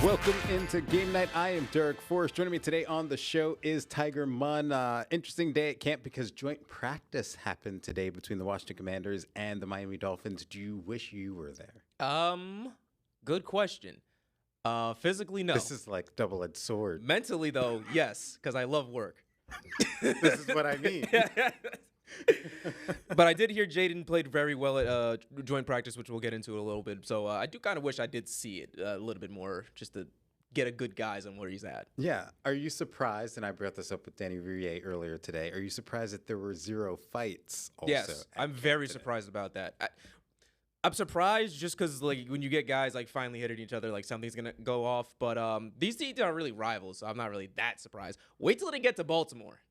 Welcome into Game Night. I am Derek Forrest. Joining me today on the show is Tiger Munn. Interesting day at camp because joint practice happened today between the Washington Commanders and the Miami Dolphins. Do you wish you were there? Good question. Physically, no. This is like double-edged sword. Mentally, though, yes, because I love work. This is what I mean. But I did hear Jaden played very well at joint practice, which we'll get into in a little bit. So I do kind of wish I did see it a little bit more just to get a good guys on where he's at. Yeah. Are you surprised, and I brought this up with Danny Rouillet earlier today, are you surprised that there were 0 fights also? Yes, I'm very surprised about that. I'm surprised just because, like, when you get guys, like, finally hitting each other, like, something's going to go off. But these teams aren't really rivals, so I'm not really that surprised. Wait till they get to Baltimore.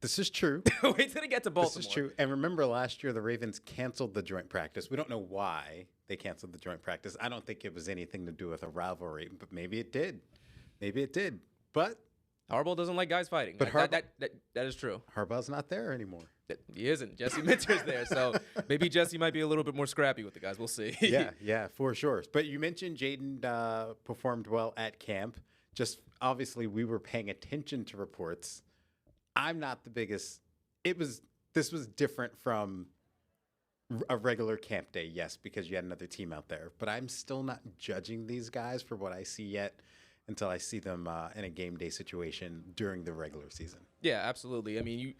This is true. Wait till they get to Baltimore. This is true. And remember last year the Ravens canceled the joint practice. We don't know why they canceled the joint practice. I don't think it was anything to do with a rivalry, but maybe it did. Maybe it did. But Harbaugh doesn't like guys fighting. But that is true. Harbaugh's not there anymore. He isn't. Jesse Minter's there, so maybe Jesse might be a little bit more scrappy with the guys. We'll see. Yeah, for sure. But you mentioned Jaden performed well at camp. Just obviously we were paying attention to reports. I'm not the biggest. This was different from a regular camp day, yes, because you had another team out there. But I'm still not judging these guys for what I see yet until I see them in a game day situation during the regular season. Yeah, absolutely. I mean,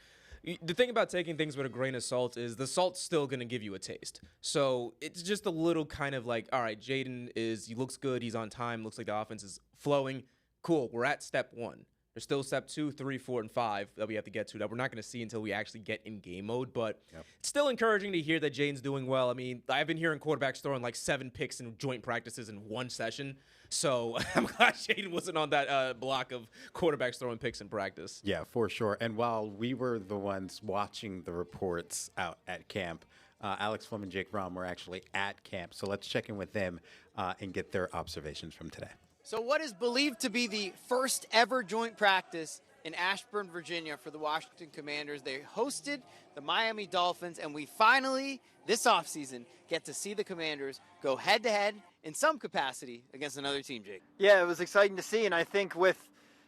the thing about taking things with a grain of salt is the salt's still going to give you a taste. So it's just a little kind of like, all right, Jaden he looks good. He's on time. Looks like the offense is flowing. Cool. We're at step 1. There's still step 2, 3, 4, and 5 that we have to get to that we're not going to see until we actually get in game mode. But It's still encouraging to hear that Jaden's doing well. I mean, I've been hearing quarterbacks throwing like 7 picks in joint practices in one session. So I'm glad Jaden wasn't on that block of quarterbacks throwing picks in practice. Yeah, for sure. And while we were the ones watching the reports out at camp, Alex Flynn and Jake Rom were actually at camp. So let's check in with them and get their observations from today. So what is believed to be the first ever joint practice in Ashburn, Virginia for the Washington Commanders. They hosted the Miami Dolphins, and we finally, this offseason, get to see the Commanders go head-to-head in some capacity against another team, Jake. Yeah, it was exciting to see, and I think with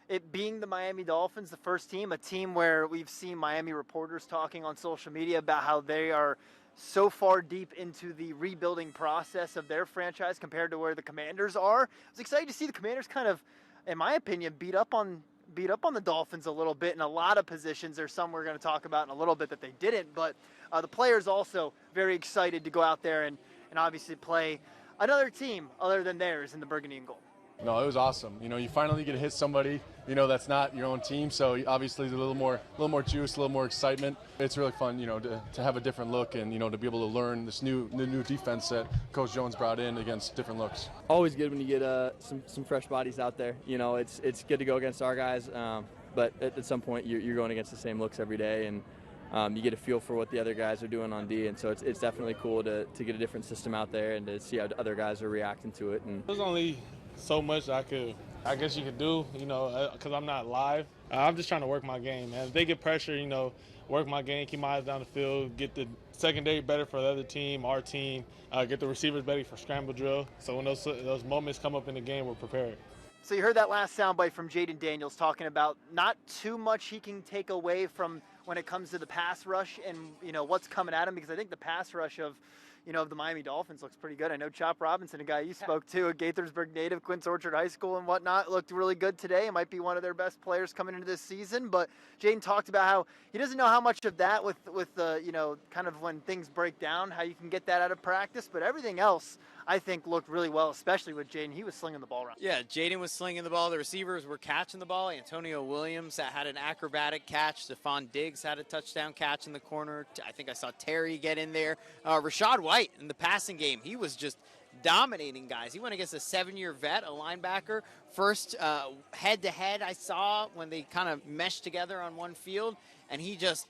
it being the Miami Dolphins, the first team, a team where we've seen Miami reporters talking on social media about how they are so far deep into the rebuilding process of their franchise compared to where the Commanders are. I was excited to see the Commanders kind of, in my opinion, beat up on the Dolphins a little bit in a lot of positions. There's some we're going to talk about in a little bit that they didn't, but the players also very excited to go out there and obviously play another team other than theirs in the Burgundy and Gold. No, it was awesome. You know, you finally get to hit somebody, you know, that's not your own team. So obviously there's a little more juice, a little more excitement. It's really fun, you know, to have a different look and, you know, to be able to learn the new defense that Coach Jones brought in against different looks. Always good when you get some fresh bodies out there. You know, it's good to go against our guys, but at some point you're going against the same looks every day, and you get a feel for what the other guys are doing on D, and so it's definitely cool to get a different system out there and to see how other guys are reacting to it. And there's only so much I guess you could do, you know, because I'm not live. I'm just trying to work my game, man. If they get pressure, you know, work my game, keep my eyes down the field, get the secondary better for the other team, our team, get the receivers better for scramble drill. So when those moments come up in the game, we're prepared. So you heard that last soundbite from Jaden Daniels talking about not too much he can take away from when it comes to the pass rush and, you know, what's coming at him, because I think the pass rush of the Miami Dolphins looks pretty good. I know Chop Robinson, a guy you spoke to, a Gaithersburg native, Quince Orchard High School and whatnot, looked really good today. It might be one of their best players coming into this season. But Jaden talked about how he doesn't know how much of that with the, kind of when things break down, how you can get that out of practice. But everything else, I think, looked really well, especially with Jaden. He was slinging the ball around. Yeah, Jaden was slinging the ball. The receivers were catching the ball. Antonio Williams had an acrobatic catch. Stephon Diggs had a touchdown catch in the corner. I think I saw Terry get in there. Rashad White in the passing game, he was just dominating guys. He went against a 7-year vet, a linebacker. First head-to-head I saw when they kind of meshed together on one field, and he just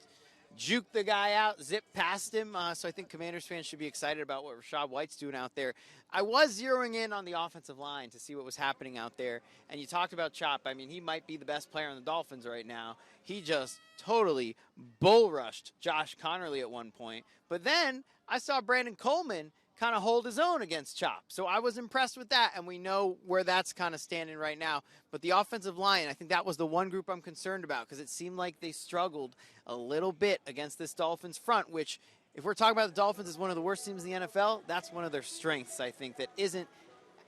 juked the guy out, zipped past him. So I think Commanders fans should be excited about what Rashad White's doing out there. I was zeroing in on the offensive line to see what was happening out there. And you talked about Chop. I mean, he might be the best player on the Dolphins right now. He just totally bull rushed Josh Connerly at one point. But then I saw Brandon Coleman kind of hold his own against Chop. So I was impressed with that, and we know where that's kind of standing right now. But the offensive line, I think that was the one group I'm concerned about because it seemed like they struggled a little bit against this Dolphins front, which if we're talking about the Dolphins as one of the worst teams in the NFL, that's one of their strengths, I think, that isn't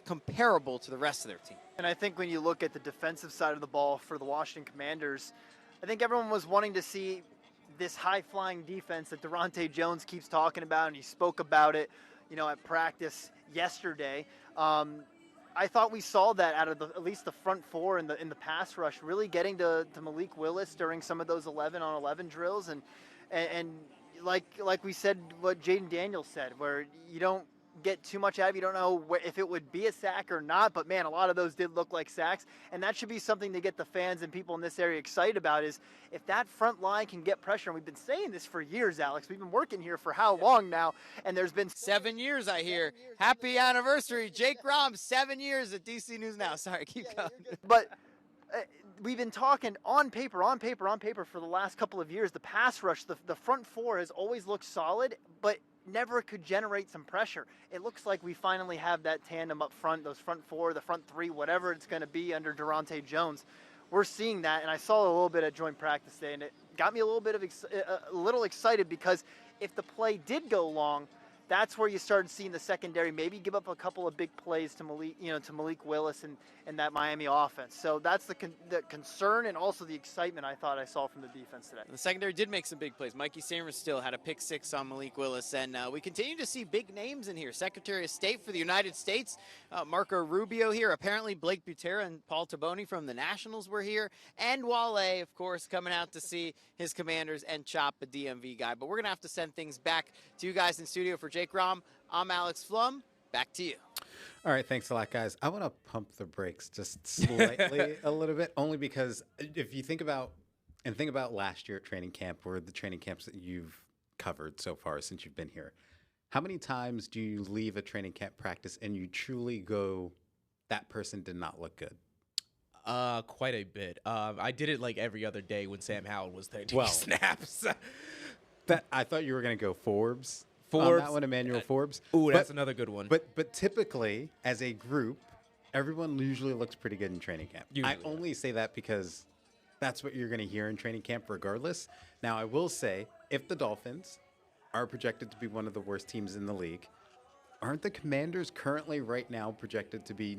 comparable to the rest of their team. And I think when you look at the defensive side of the ball for the Washington Commanders, I think everyone was wanting to see this high-flying defense that Durante Jones keeps talking about, and he spoke about it, at practice yesterday. I thought we saw that out of at least the front four in the pass rush, really getting to Malik Willis during some of those 11-on-11 drills, and like we said, what Jaden Daniels said, where you don't get too much out of it. You don't know if it would be a sack or not, but man, a lot of those did look like sacks, and that should be something to get the fans and people in this area excited about, is if that front line can get pressure. And we've been saying this for years, Alex. We've been working here for how long now, and there's been 7 years, I hear. Happy anniversary, Jake Rom, 7 years at DC News Now. Sorry, keep going. But we've been talking on paper for the last couple of years. The pass rush, the front four has always looked solid, but never could generate some pressure. It looks like we finally have that tandem up front, those front four, the front three, whatever it's going to be under Durante Jones. We're seeing that, and I saw a little bit at joint practice today, and it got me a little excited because if the play did go long, that's where you started seeing the secondary maybe give up a couple of big plays to Malik Willis and that Miami offense. So that's the concern and also the excitement I thought I saw from the defense today. The secondary did make some big plays. Mikey Samers still had a pick six on Malik Willis, and we continue to see big names in here. Secretary of State for the United States, Marco Rubio here. Apparently Blake Butera and Paul Taboni from the Nationals were here, and Wale, of course, coming out to see his Commanders, and Chop, a DMV guy. But we're going to have to send things back to you guys in studio. For Jake Rom, I'm Alex Flum. Back to you. All right, thanks a lot, guys. I want to pump the brakes just slightly a little bit, only because if you think about last year at training camp, or the training camps that you've covered so far since you've been here, how many times do you leave a training camp practice and you truly go, that person did not look good? Quite a bit. I did it like every other day when Sam Howell was there taking snaps. I thought you were going to go Forbes. Forbes. That one, Emmanuel Forbes. Ooh, that's another good one. But typically, as a group, everyone usually looks pretty good in training camp. I only say that because that's what you're going to hear in training camp regardless. Now, I will say, if the Dolphins are projected to be one of the worst teams in the league, aren't the Commanders currently right now projected to be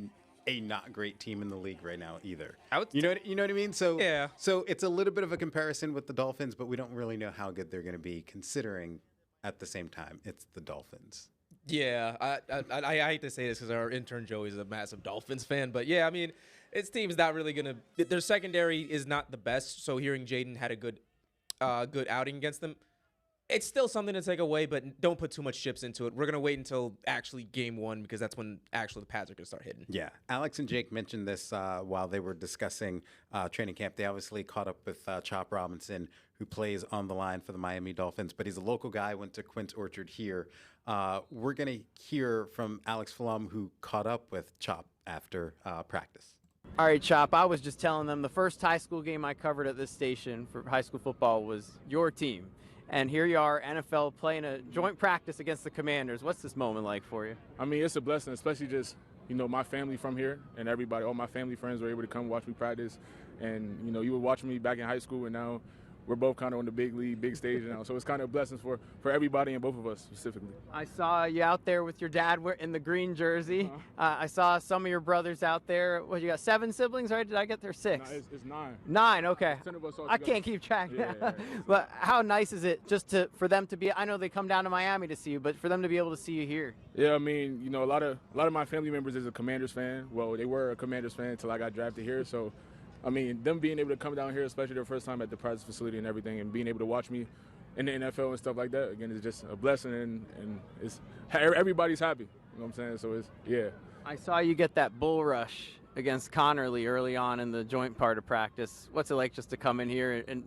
a not great team in the league right now either? You know what I mean? So yeah. So it's a little bit of a comparison with the Dolphins, but we don't really know how good they're going to be considering at the same time it's the Dolphins. Yeah, I hate to say this because our intern Joey is a massive Dolphins fan, but yeah, I mean, its team's not really going to – their secondary is not the best, so hearing Jaden had a good outing against them, it's still something to take away, but don't put too much chips into it. We're going to wait until actually game one because that's when actually the pads are going to start hitting. Yeah. Alex and Jake mentioned this while they were discussing training camp. They obviously caught up with Chop Robinson, who plays on the line for the Miami Dolphins, but he's a local guy, went to Quince Orchard here. We're going to hear from Alex Flum, who caught up with Chop after practice. All right, Chop, I was just telling them the first high school game I covered at this station for high school football was your team. And here you are, NFL, playing a joint practice against the Commanders. What's this moment like for you? I mean, it's a blessing, especially just, my family from here and everybody, all my family friends were able to come watch me practice. And, you were watching me back in high school, and now we're both kind of on the big league, big stage now. So it's kind of a blessing for everybody and both of us specifically. I saw you out there with your dad in the green jersey. I saw some of your brothers out there. What, you got 7 siblings, right? Did I get there 6? No, it's 9. 9, okay. 10 of us all I can't keep track. Yeah. But how nice is it just for them to be, I know they come down to Miami to see you, but for them to be able to see you here? Yeah, I mean, a lot of my family members is a Commanders fan. Well, they were a Commanders fan until I got drafted here, so I mean, them being able to come down here, especially their first time at the practice facility and everything, and being able to watch me in the NFL and stuff like that, again, is just a blessing, and it's everybody's happy. You know what I'm saying? So it's, yeah. I saw you get that bull rush against Connerly early on in the joint part of practice. What's it like just to come in here and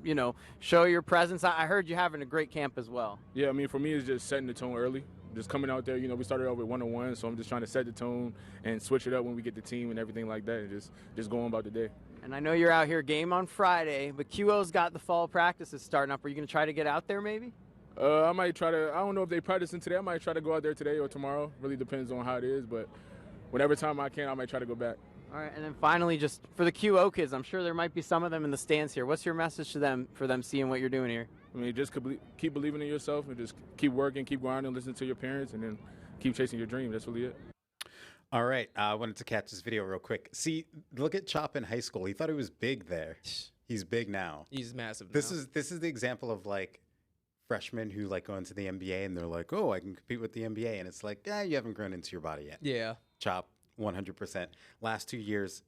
show your presence? I heard you having a great camp as well. Yeah, I mean, for me, it's just setting the tone early. Just coming out there, we started out with 1-on-1, so I'm just trying to set the tone and switch it up when we get the team and everything like that, and just going about the day. And I know you're out here game on Friday, but QO's got the fall practices starting up. Are you going to try to get out there maybe? I might try to. I don't know if they practicing today. I might try to go out there today or tomorrow. Really depends on how it is, but whenever time I can, I might try to go back. All right, and then finally, just for the QO kids, I'm sure there might be some of them in the stands here. What's your message to them for them seeing what you're doing here? I mean, just keep believing in yourself and just keep working, keep grinding, listen to your parents, and then keep chasing your dream. That's really it. All right. I wanted to catch this video real quick. See, look at Chop in high school. He thought he was big there. He's big now. He's massive. This now. is the example of like freshmen who like go into the NBA and they're like, oh, I can compete with the NBA. And it's like, you haven't grown into your body yet. Yeah. Chop, 100%. Last 2 years,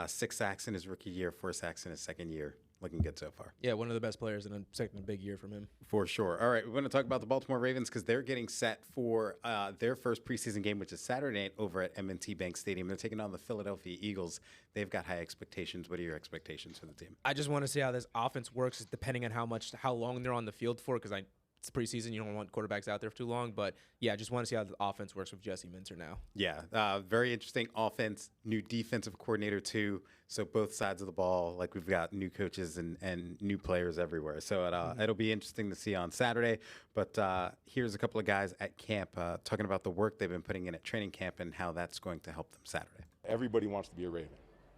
6 sacks in his rookie year, 4 sacks in his second year. Looking good so far. Yeah, one of the best players in a big year from him. For sure. All right, we're going to talk about the Baltimore Ravens because they're getting set for their first preseason game, which is Saturday night over at M&T Bank Stadium. They're taking on the Philadelphia Eagles. They've got high expectations. What are your expectations for the team? I just want to see how this offense works, depending on how long they're on the field for, because it's preseason. You don't want quarterbacks out there for too long. But, yeah, I just want to see how the offense works with Jesse Minter now. Yeah, very interesting offense, new defensive coordinator, too. So both sides of the ball, like we've got new coaches and new players everywhere. So it'll be interesting to see on Saturday. But here's a couple of guys at camp talking about the work they've been putting in at training camp and how that's going to help them Saturday. Everybody wants to be a Raven.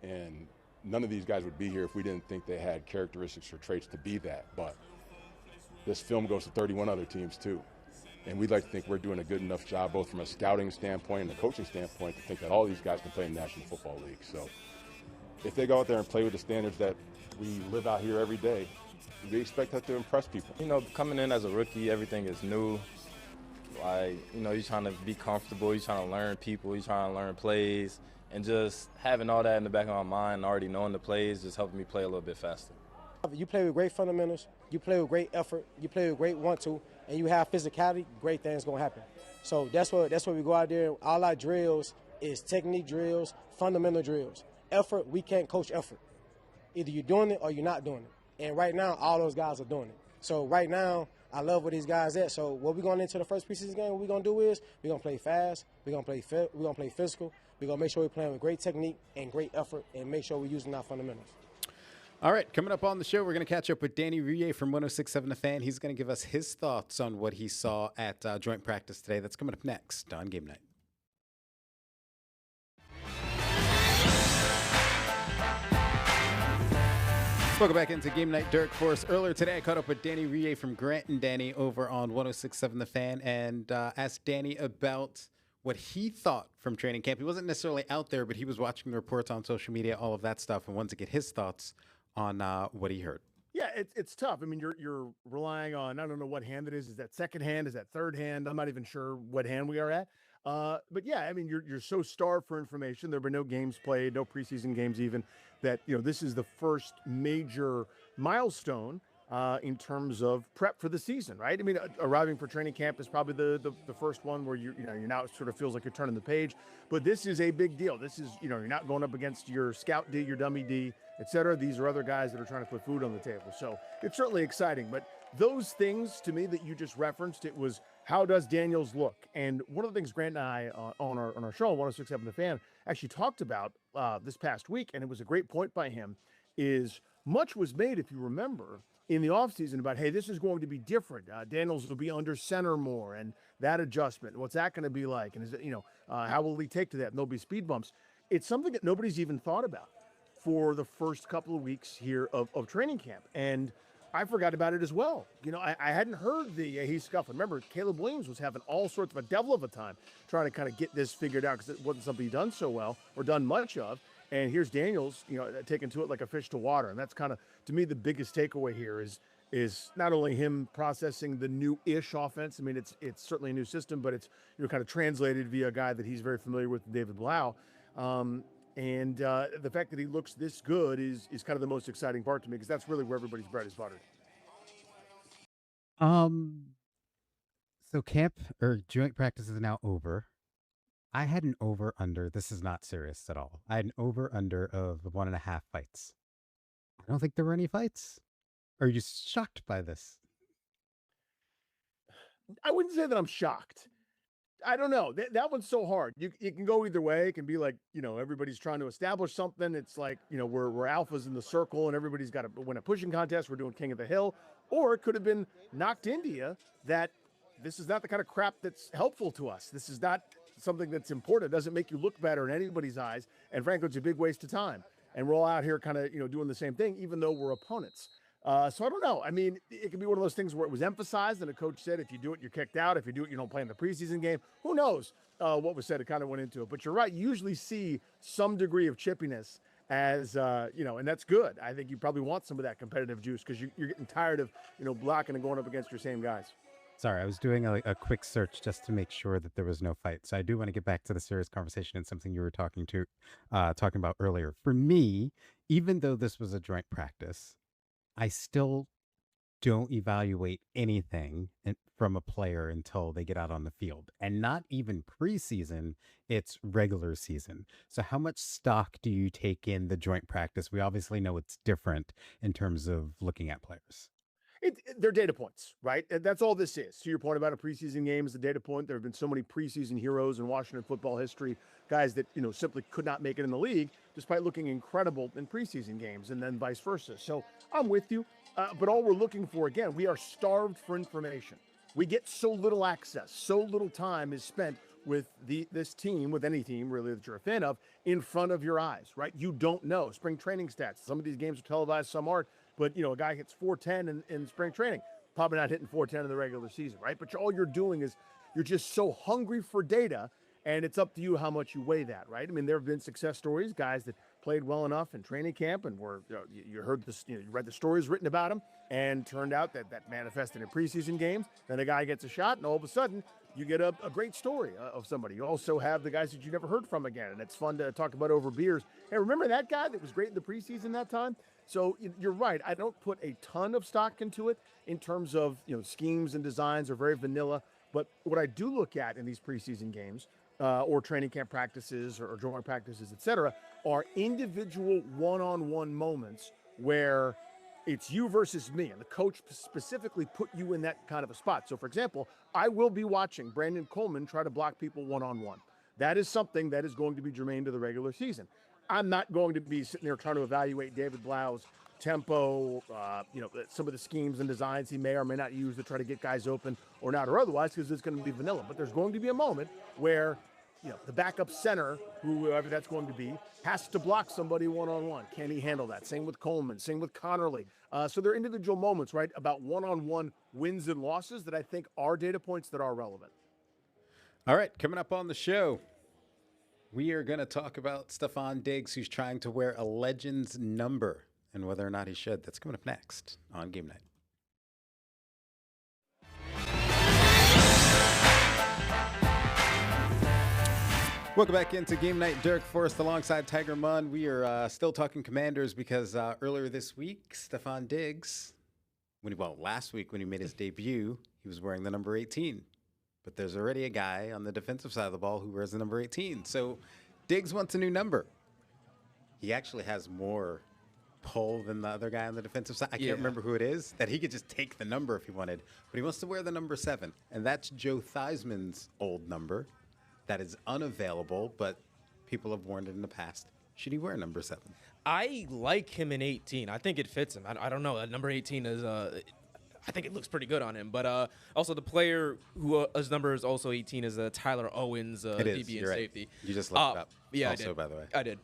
And none of these guys would be here if we didn't think they had characteristics or traits to be that. But this film goes to 31 other teams, too. And we'd like to think we're doing a good enough job, both from a scouting standpoint and a coaching standpoint, to think that all these guys can play in the National Football League. So if they go out there and play with the standards that we live out here every day, we expect that to impress people. You know, coming in as a rookie, everything is new. Like, you know, you're trying to be comfortable, you're trying to learn people, you're trying to learn plays, and just having all that in the back of my mind, already knowing the plays, just helping me play a little bit faster. You play with great fundamentals, you play with great effort, you play with great want-to, and you have physicality, great things going to happen. So that's what we go out there. All our drills is technique drills, fundamental drills. Effort, we can't coach effort. Either you're doing it or you're not doing it. And right now, all those guys are doing it. So right now, I love where these guys at. So what we're going into the first preseason game, what we're going to do is we're going to play fast, we're going to play physical, we're going to make sure we're playing with great technique and great effort and make sure we're using our fundamentals. All right, coming up on the show, we're going to catch up with Danny Rouillet from 106.7 The Fan. He's going to give us his thoughts on what he saw at joint practice today. That's coming up next on Game Night. Welcome back into Game Night. Derek Forrest. Earlier today, I caught up with Danny Rouillet from Grant and Danny over on 106.7 The Fan and asked Danny about what he thought from training camp. He wasn't necessarily out there, but he was watching the reports on social media, all of that stuff, and wanted to get his thoughts on what he heard. Yeah, it's tough. I mean, you're relying on, I don't know what hand it is. Is that second hand? Is that third hand? I'm not even sure what hand we are at. But yeah, I mean, you're so starved for information. There have been no games played, no preseason games even, that, you know, this is the first major milestone in terms of prep for the season, right? I mean, arriving for training camp is probably the first one where you're now it sort of feels like you're turning the page. But this is a big deal. This is, you're not going up against your scout D, your dummy D, et cetera. These are other guys that are trying to put food on the table. So it's certainly exciting. But those things, to me, that you just referenced, it was, how does Daniels look? And one of the things Grant and I on our show, 106.7 The Fan, actually talked about this past week, and it was a great point by him, is much was made, if you remember, in the offseason about, hey, this is going to be different. Daniels will be under center more, and that adjustment, what's that going to be like? And is it, how will he take to that? And there'll be speed bumps. It's something that nobody's even thought about for the first couple of weeks here of training camp. And I forgot about it as well. I hadn't heard the he's scuffling. Remember, Caleb Williams was having all sorts of a devil of a time trying to kind of get this figured out because it wasn't something he'd done so well or done much of. And here's Daniels, taking to it like a fish to water. And that's kind of, to me, the biggest takeaway here is not only him processing the new-ish offense. I mean, it's certainly a new system, but it's kind of translated via a guy that he's very familiar with, David Blau. And the fact that he looks this good is kind of the most exciting part to me because that's really where everybody's bread is buttered. So camp or joint practice is now over. I had an over-under. This is not serious at all. I had an over-under of 1.5 fights. I don't think there were any fights. Are you shocked by this? I wouldn't say that I'm shocked. I don't know. That one's so hard. It can go either way. It can be like, everybody's trying to establish something. It's like, we're alphas in the circle and everybody's got to win a pushing contest. We're doing King of the Hill. Or it could have been knocked into you that this is not the kind of crap that's helpful to us. This is not something that's important. It doesn't make you look better in anybody's eyes. And frankly, it's a big waste of time. And we're all out here kind of, doing the same thing, even though we're opponents. So I don't know. I mean, it could be one of those things where it was emphasized and a coach said, if you do it, you're kicked out. If you do it, you don't play in the preseason game. Who knows what was said? It kind of went into it. But you're right. You usually see some degree of chippiness as, and that's good. I think you probably want some of that competitive juice because you're getting tired of, blocking and going up against your same guys. Sorry, I was doing a quick search just to make sure that there was no fight. So I do want to get back to the serious conversation and something you were talking about earlier. For me, even though this was a joint practice, I still don't evaluate anything from a player until they get out on the field, and not even preseason, it's regular season. So how much stock do you take in the joint practice? We obviously know it's different in terms of looking at players. They're data points, right? That's all this is. To your point about a preseason game is a data point. There have been so many preseason heroes in Washington football history, guys that, simply could not make it in the league despite looking incredible in preseason games, and then vice versa. So I'm with you. But all we're looking for, again, we are starved for information. We get so little access, so little time is spent with this team, with any team really that you're a fan of, in front of your eyes, right? You don't know. Spring training stats. Some of these games are televised, some aren't. But, a guy hits 410 in spring training, probably not hitting 410 in the regular season, right? But all you're doing is you're just so hungry for data, and it's up to you how much you weigh that, right? I mean, there have been success stories, guys that played well enough in training camp and were, you heard this, you read the stories written about them, and turned out that manifested in preseason games. Then a guy gets a shot, and all of a sudden, you get a great story of somebody. You also have the guys that you never heard from again, and it's fun to talk about over beers. Hey, remember that guy that was great in the preseason that time? So you're right. I don't put a ton of stock into it in terms of, schemes and designs are very vanilla. But what I do look at in these preseason games or training camp practices or joint practices, et cetera, are individual one-on-one moments where it's you versus me, and the coach specifically put you in that kind of a spot. So, for example, I will be watching Brandon Coleman try to block people one-on-one. That is something that is going to be germane to the regular season. I'm not going to be sitting there trying to evaluate David Blau's tempo, some of the schemes and designs he may or may not use to try to get guys open or not or otherwise, because it's going to be vanilla. But there's going to be a moment where, the backup center, whoever that's going to be, has to block somebody one-on-one. Can he handle that? Same with Coleman, same with Connerly. So there are individual moments, right, about one-on-one wins and losses that I think are data points that are relevant. All right, coming up on the show, we are going to talk about Stefon Diggs, who's trying to wear a Legends number, and whether or not he should. That's coming up next on Game Night. Welcome back into Game Night. Derek Forrest alongside Tiger Munn. We are still talking Commanders because earlier this week, Stefon Diggs, last week when he made his debut, he was wearing the number 18. But there's already a guy on the defensive side of the ball who wears the number 18. So Diggs wants a new number. He actually has more pull than the other guy on the defensive side. I can't remember who it is, that he could just take the number if he wanted. But he wants to wear the number 7. And that's Joe Theismann's old number that is unavailable, but people have worn it in the past. Should he wear number 7? I like him in 18. I think it fits him. I don't know. That number 18 is I think it looks pretty good on him. But also the player who his number is also 18 is Tyler Owens, DB and safety. Right. You just looked it up. Yeah, also, I did. By the way. I did.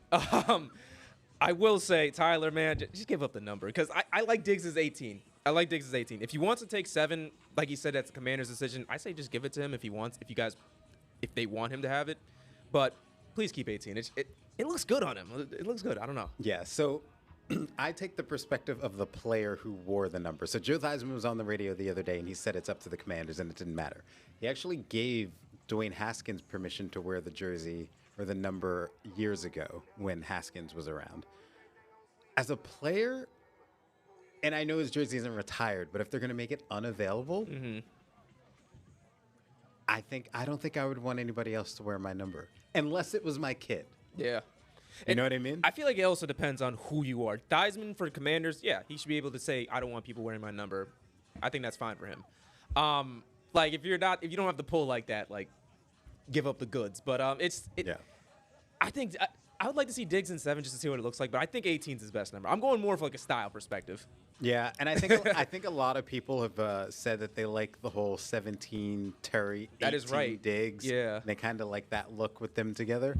I will say, Tyler, man, just give up the number because I like Diggs' 18. I like Diggs' 18. If he wants to take 7, like he said, that's the commander's decision. I say just give it to him if he wants. If they want him to have it, but please keep 18. It looks good on him. It looks good. I don't know. Yeah. So I take the perspective of the player who wore the number. So Joe Theismann was on the radio the other day, and he said it's up to the Commanders, and it didn't matter. He actually gave Dwayne Haskins permission to wear the jersey or the number years ago when Haskins was around. As a player, and I know his jersey isn't retired, but if they're going to make it unavailable, I don't think I would want anybody else to wear my number unless it was my kid. Yeah. You know what I mean? I feel like it also depends on who you are. Theismann for Commanders, yeah, he should be able to say, I don't want people wearing my number. I think that's fine for him. Like if you don't have the pull like that, like give up the goods. But I think I would like to see Diggs in 7 just to see what it looks like. But I think 18 is his best number. I'm going more for like a style perspective. Yeah, and I think a lot of people have said that they like the whole 17 Terry, 18 That is right. Diggs. Yeah. And they kind of like that look with them together.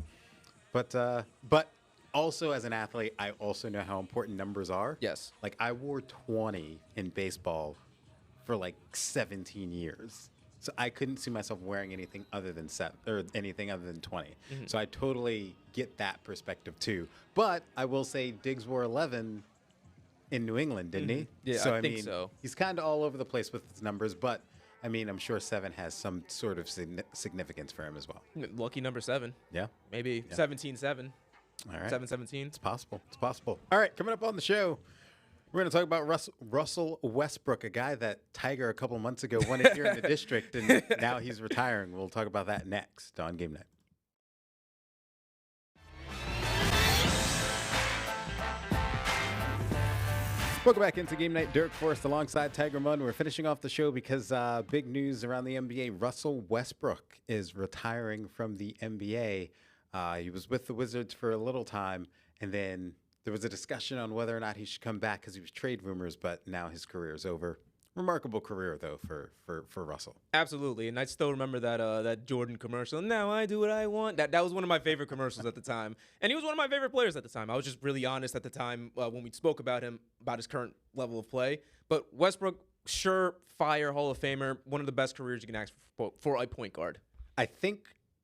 But also as an athlete, I also know how important numbers are. Yes. Like I wore 20 in baseball for like 17 years. So I couldn't see myself wearing anything other than 20. So I totally get that perspective too. But I will say Diggs wore 11 in New England, didn't he? Yeah, so I think so. He's kind of all over the place with his numbers, but I mean, I'm sure 7 has some sort of significance for him as well. Lucky number 7. Yeah. Maybe 17-7. All right. 7-17. It's possible. It's possible. All right, coming up on the show, we're going to talk about Russell Westbrook, a guy that Tiger a couple of months ago won it here in the district, and now he's retiring. We'll talk about that next on Game Night. Welcome back into Game Night. Dirk Forrest alongside Tiger Munn. We're finishing off the show because big news around the NBA. Russell Westbrook is retiring from the NBA. He was with the Wizards for a little time, and then there was a discussion on whether or not he should come back because he was trade rumors, but now his career is over. Remarkable career, though, for Russell. Absolutely, and I still remember that Jordan commercial. Now I do what I want. That was one of my favorite commercials at the time, and he was one of my favorite players at the time. I was just really honest at the time when we spoke about him, about his current level of play. But Westbrook, surefire Hall of Famer, one of the best careers you can ask for a point guard. I think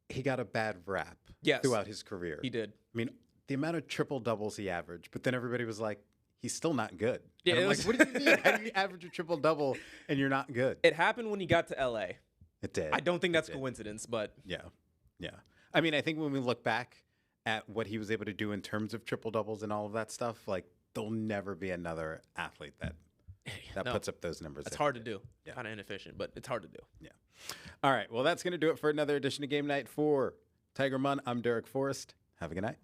he got a bad rap throughout his career. He did. I mean, the amount of triple doubles he averaged, but then everybody was like, he's still not good. Yeah, and I'm like, what do you mean? How do you average a triple double and you're not good? It happened when he got to LA. It did. I don't think that's coincidence, but yeah. I mean, I think when we look back at what he was able to do in terms of triple doubles and all of that stuff, like there'll never be another athlete that puts up those numbers. It's hard to do. Yeah. Kind of inefficient, but it's hard to do. Yeah. All right. Well, that's going to do it for another edition of Game Night for Tiger Munn. I'm Derek Forrest. Have a good night.